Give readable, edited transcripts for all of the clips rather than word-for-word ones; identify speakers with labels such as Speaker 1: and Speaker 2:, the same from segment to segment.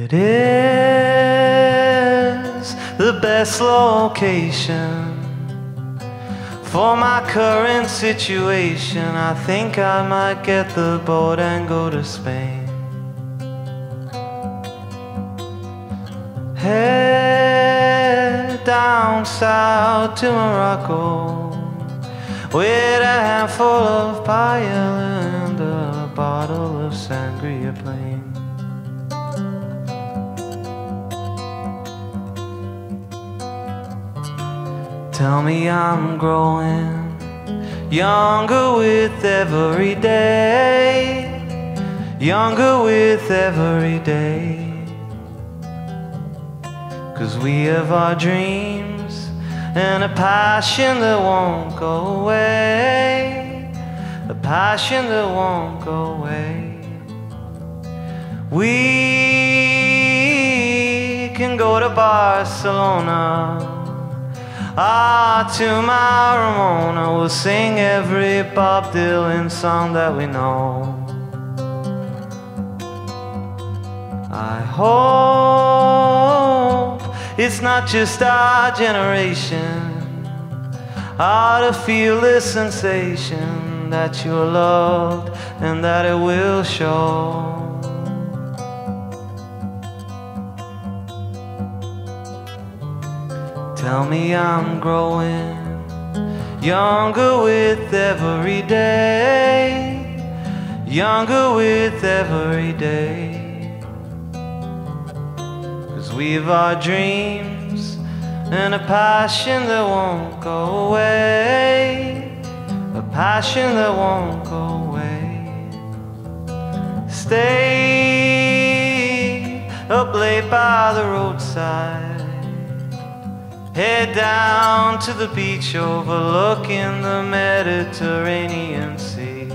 Speaker 1: It is the best location for my current situation. I think I might get the boat and go to Spain. Head down south to Morocco with a handful of paella and a bottle of sangria plain. Tell me I'm growing younger with every day, younger with every day. 'Cause we have our dreams and a passion that won't go away, a passion that won't go away. We can go to Barcelona, to my Ramona. We'll sing every Bob Dylan song that we know. I hope it's not just our generation to feel this sensation that you're loved and that it will show. Tell me I'm growing younger with every day, younger with every day. 'Cause we've our dreams and a passion that won't go away, a passion that won't go away. Stay up late by the roadside, head down to the beach overlooking the Mediterranean Sea.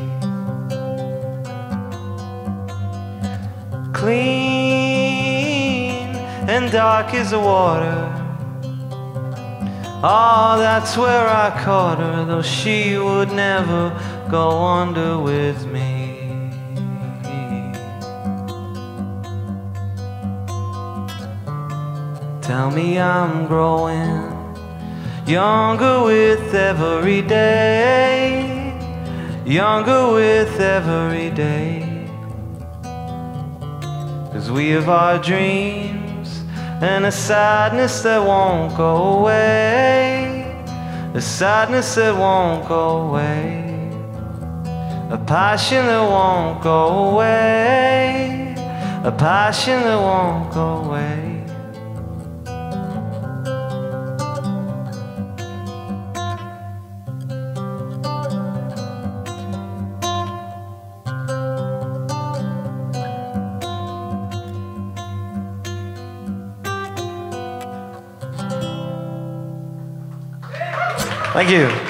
Speaker 1: Clean and dark is the water. Oh, that's where I caught her, though she would never go under with me. Tell me I'm growing younger with every day, younger with every day. 'Cause we have our dreams and a sadness that won't go away, a sadness that won't go away, a passion that won't go away, a passion that won't go away. Thank you.